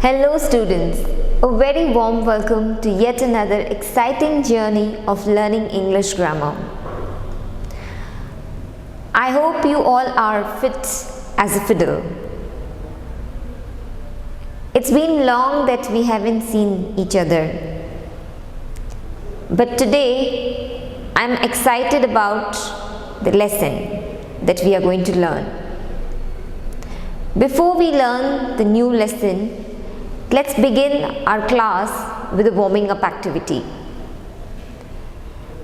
Hello students, a very warm welcome to yet another exciting journey of learning English grammar. I hope you all are fit as a fiddle. It's been long that we haven't seen each other. But today, I'm excited about the lesson that we are going to learn. Before we learn the new lesson, let's begin our class with a warming up activity.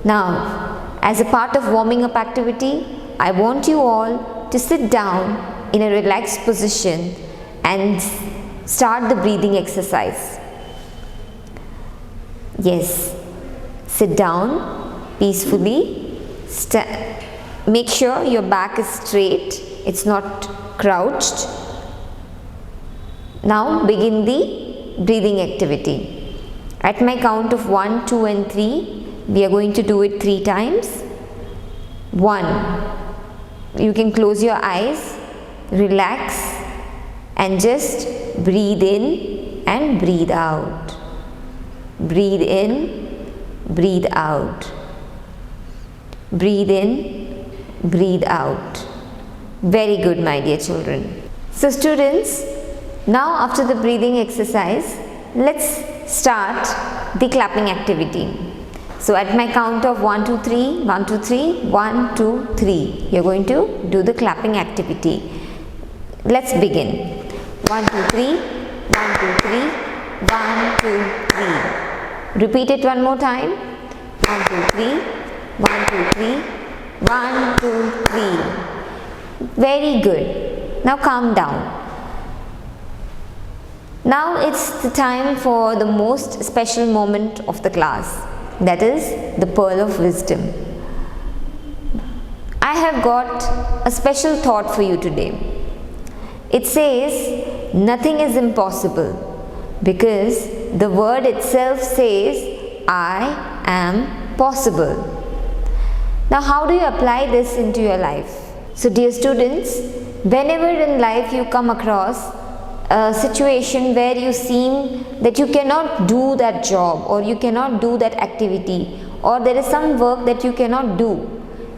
Now, as a part of warming up activity, I want you all to sit down in a relaxed position and start the breathing exercise. Yes, sit down peacefully. Make sure your back is straight, it's not crouched. Now begin the breathing activity. At my count of 1, 2 and 3, we are going to do it 3 times. 1. You can close your eyes, relax and just breathe in and breathe out. Breathe in, breathe out. Breathe in, breathe out. Very good, my dear children. So students, now after the breathing exercise, let's start the clapping activity. So at my count of 1, 2, 3, 1, 2, 3, 1, 2, 3, you're going to do the clapping activity. Let's begin. 1, 2, 3, 1, 2, 3, 1, 2, 3. Repeat it one more time. 1, 2, 3, 1, 2, 3, 1, 2, 3. Very good. Now calm down. Now it's the time for the most special moment of the class, that is the pearl of wisdom. I have got a special thought for you today. It says nothing is impossible because the word itself says I am possible. Now how do you apply this into your life? So dear students, whenever in life you come across a situation where you seem that you cannot do that job or you cannot do that activity, or there is some work that you cannot do,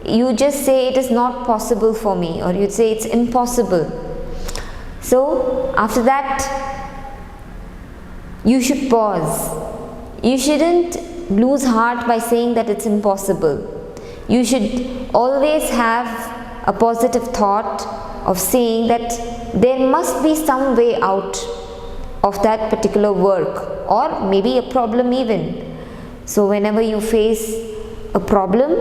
you just say it is not possible for me, or you say it's impossible. So after that you should pause. You shouldn't lose heart by saying that it's impossible. You should always have a positive thought of saying that there must be some way out of that particular work, or maybe a problem even. So whenever you face a problem,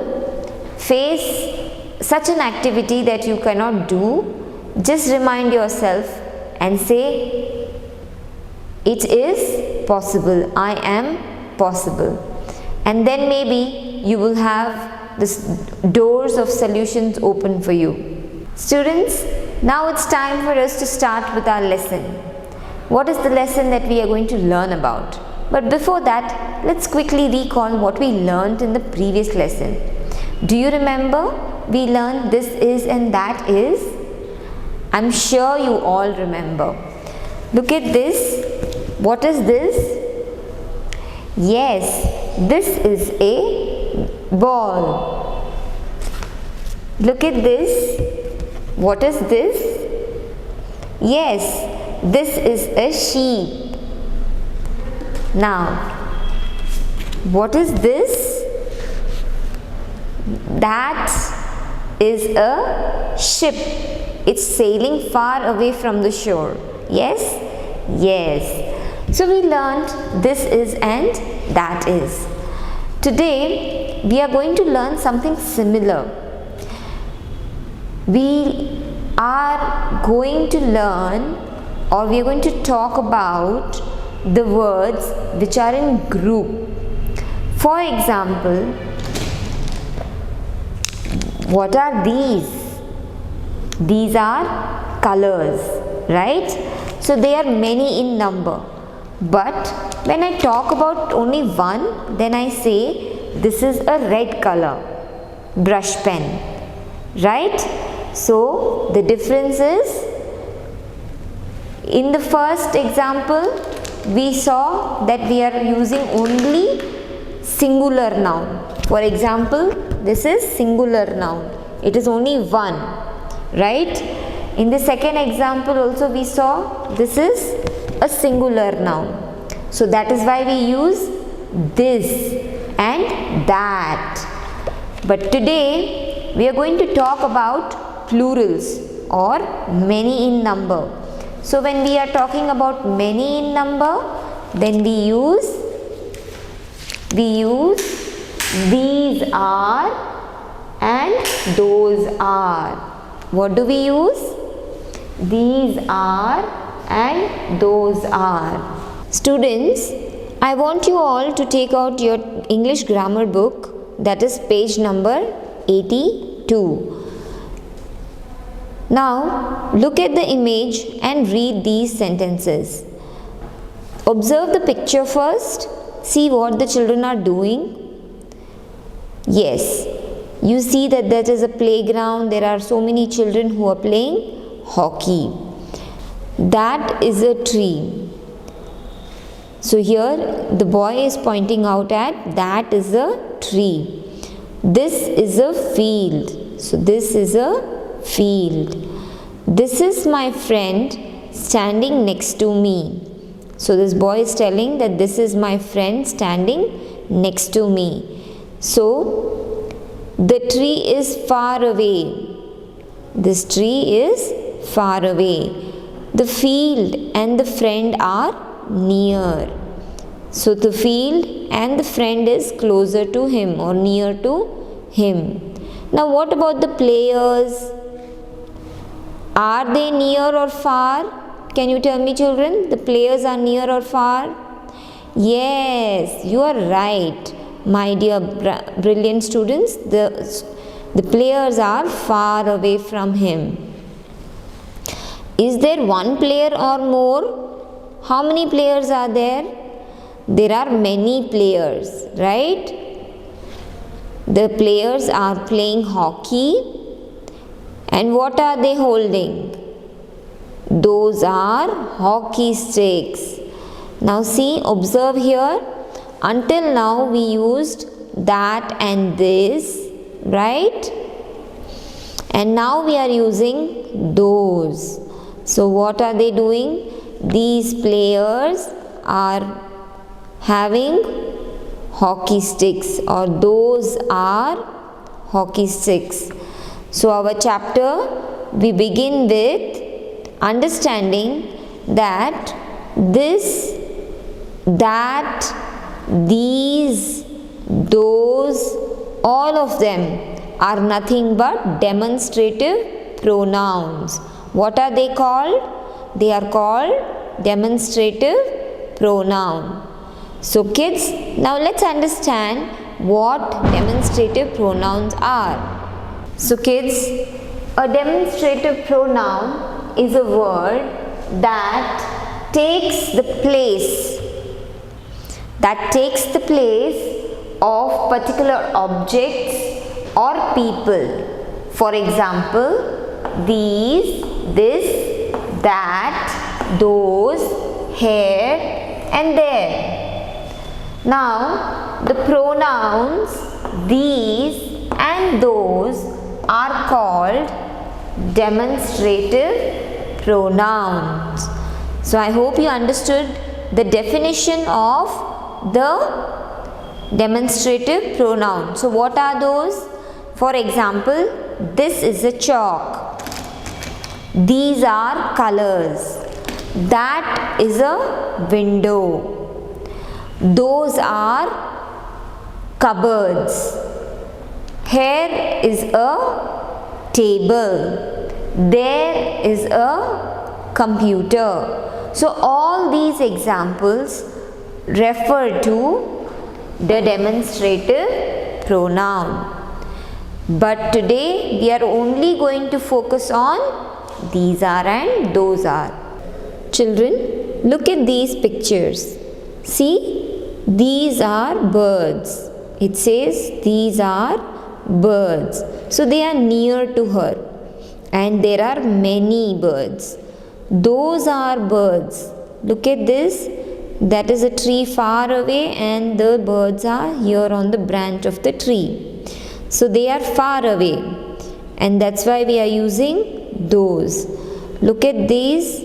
face such an activity that you cannot do, just remind yourself and say it is possible, I am possible. And then maybe you will have the doors of solutions open for you. Students, now it's time for us to start with our lesson. What is the lesson that we are going to learn about? But before that, let's quickly recall what we learned in the previous lesson. Do you remember? We learned this is and that is. I'm sure you all remember. Look at this. What is this? Yes, this is a ball. Look at this. What is this? Yes, this is a sheep. Now, what is this? That is a ship. It's sailing far away from the shore. Yes? Yes. So we learned this is and that is. Today, we are going to learn something similar. We are going to learn, or we are going to talk about the words which are in group. For example, what are these? These are colors, right? So they are many in number. But when I talk about only one, then I say this is a red color, brush pen, right? So the difference is, in the first example, we saw that we are using only singular noun. For example, this is singular noun. It is only one, right? In the second example also we saw this is a singular noun. So that is why we use this and that. But today we are going to talk about plurals or many in number. So when we are talking about many in number, then we use these are and those are. What do we use? These are and those are. Students, I want you all to take out your English grammar book, that is page number 82. Now, look at the image and read these sentences. Observe the picture first. See what the children are doing. Yes, you see that there is a playground. There are so many children who are playing hockey. That is a tree. So here the boy is pointing out at that is a tree. This is a field. So this is a field. This is my friend standing next to me. So this boy is telling that this is my friend standing next to me. So the tree is far away. This tree is far away. The field and the friend are near. So the field and the friend is closer to him or near to him. Now what about the players? Are they near or far? Can you tell me, children? The players are near or far? Yes, you are right, my dear brilliant students. The players are far away from him. Is there one player or more? How many players are there? There are many players, right? The players are playing hockey. And what are they holding? Those are hockey sticks. Now see, observe here. Until now we used that and this, right? And now we are using those. So what are they doing? These players are having hockey sticks, or those are hockey sticks. So our chapter, we begin with understanding that this, that, these, those, all of them are nothing but demonstrative pronouns. What are they called? They are called demonstrative pronoun. So kids, now let's understand what demonstrative pronouns are. So kids, a demonstrative pronoun is a word that takes the place of particular objects or people. For example, these, this, that, those, here and there. Now, the pronouns these and those are called demonstrative pronouns. So I hope you understood the definition of the demonstrative pronoun. So what are those? For example, this is a chalk. These are colors. That is a window. Those are cupboards. Here is a table. There is a computer. So all these examples refer to the demonstrative pronoun. But today we are only going to focus on these are and those are. Children, look at these pictures. See, these are birds. It says these are birds. So they are near to her. And there are many birds. Those are birds. Look at this. that is a tree far away, and the birds are here on the branch of the tree. So they are far away, and that's why we are using those. Look at these.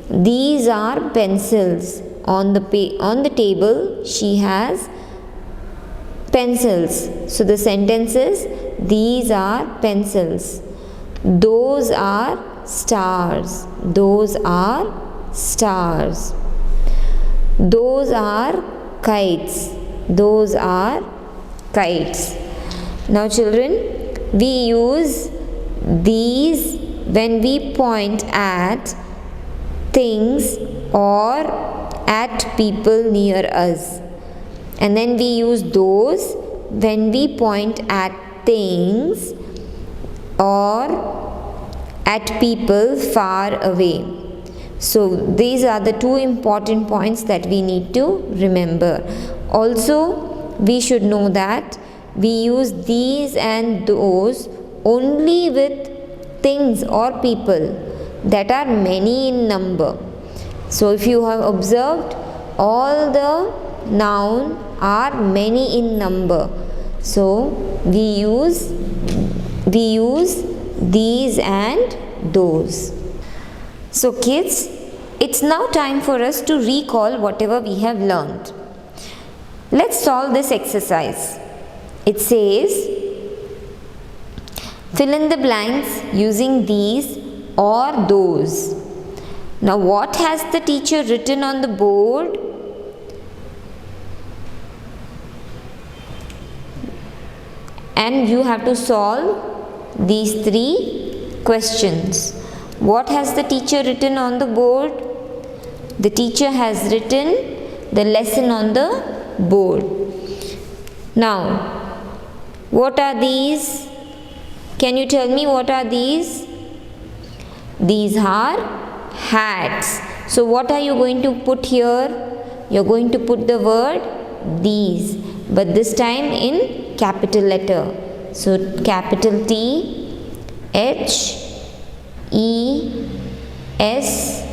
These are pencils. On the table she has pencils. So the sentence is, these are pencils. Those are stars. Those are stars. Those are kites. Those are kites. Now children, we use these when we point at things or at people near us, and then we use those when we point at things or at people far away. So these are the two important points that we need to remember. Also, we should know that we use these and those only with things or people that are many in number. So if you have observed, all the noun are many in number. So we use these and those. So kids, it's now time for us to recall whatever we have learned. Let's solve this exercise. It says, fill in the blanks using these or those. Now what has the teacher written on the board? And you have to solve these three questions. What has the teacher written on the board? The teacher has written the lesson on the board. Now, what are these? Can you tell me what are these? These are hats. So what are you going to put here? You're going to put the word these, but this time in capital letter. So capital T H E S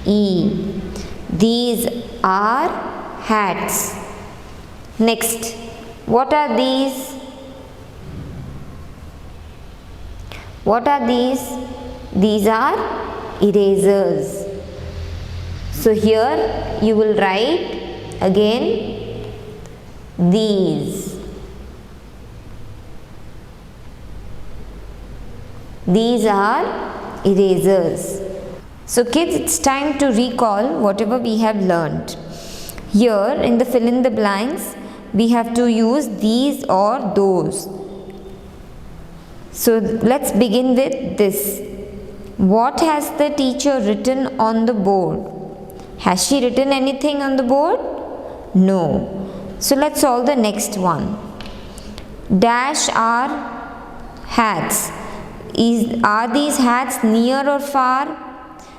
E. These are hats. Next, what are these? What are these? These are erasers. So here you will write again these. These are erasers. So kids, it's time to recall whatever we have learned. Here in the fill in the blanks, we have to use these or those. So let's begin with this. What has the teacher written on the board? Has she written anything on the board? No. So let's solve the next one. Dash are hats. Are these hats near or far?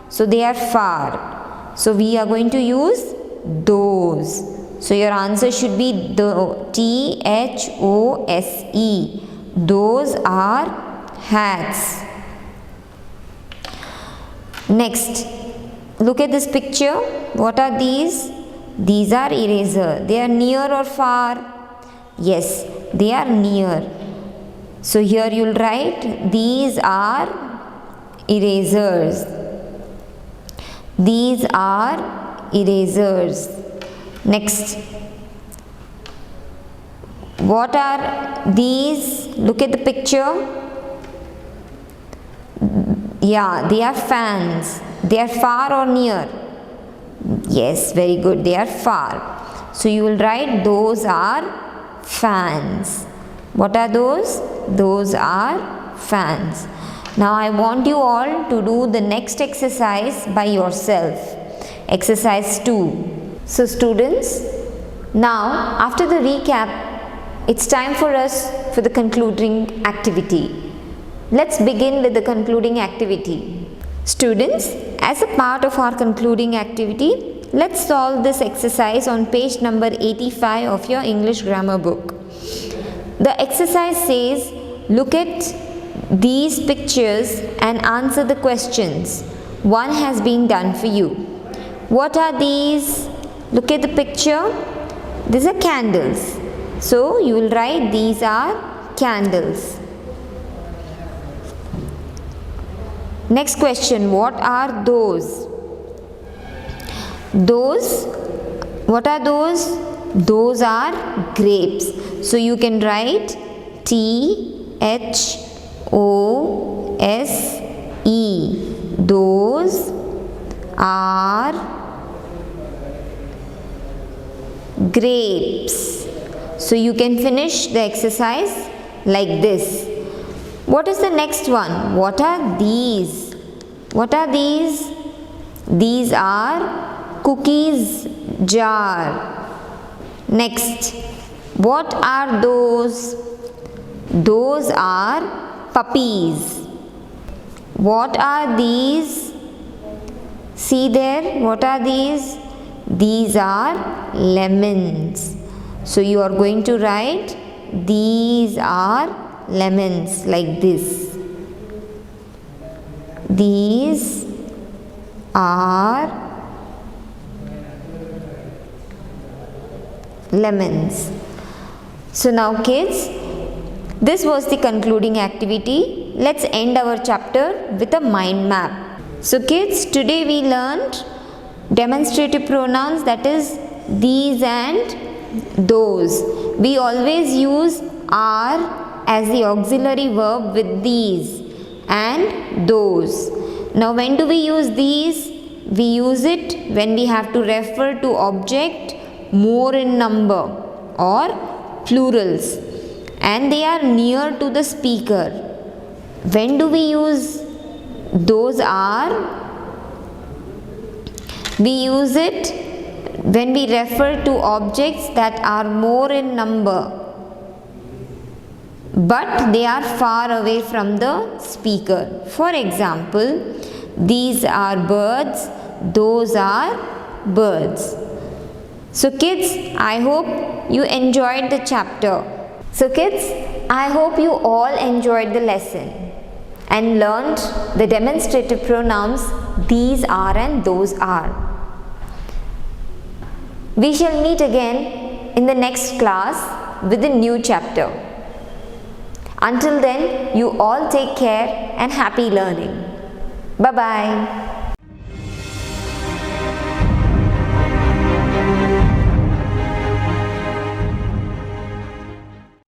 So they are far. So we are going to use those. So your answer should be the THOSE. Those are hats. Next, look at this picture. What are these? These are eraser. They are near or far? Yes, they are near. So here you will write these are erasers. These are erasers. Next, what are these? Look at the picture. Yeah, they are fans. They are far or near? Yes, very good. They are far. So you will write those are fans. What are those? Those are fans. Now I want you all to do the next exercise by yourself. Exercise 2. So students, now after the recap, it's time for us for the concluding activity. Let's begin with the concluding activity. Students, as a part of our concluding activity, let's solve this exercise on page number 85 of your English grammar book. The exercise says, look at these pictures and answer the questions. One has been done for you. What are these? Look at the picture. These are candles. So you will write these are candles. Next question, what are those? What are those? Those are grapes. So you can write THOSE. Those are grapes. So you can finish the exercise like this. What is the next one? What are these? What are these? These are cookies jar. Next, what are those? Those are puppies. What are these? See there, what are these? These are lemons. So you are going to write these are lemons like this. These are lemons. So now kids, this was the concluding activity. Let's end our chapter with a mind map. So kids, today we learned demonstrative pronouns, that is these and those. We always use are as the auxiliary verb with these and those. Now when do we use these? We use it when we have to refer to object more in number or plurals and they are near to the speaker. When do we use those are? We use it when we refer to objects that are more in number but they are far away from the speaker. For example, these are birds, those are birds. So kids, I hope you enjoyed the chapter. So kids, I hope you all enjoyed the lesson and learned the demonstrative pronouns these are and those are. We shall meet again in the next class with a new chapter. Until then, you all take care and happy learning. Bye-bye.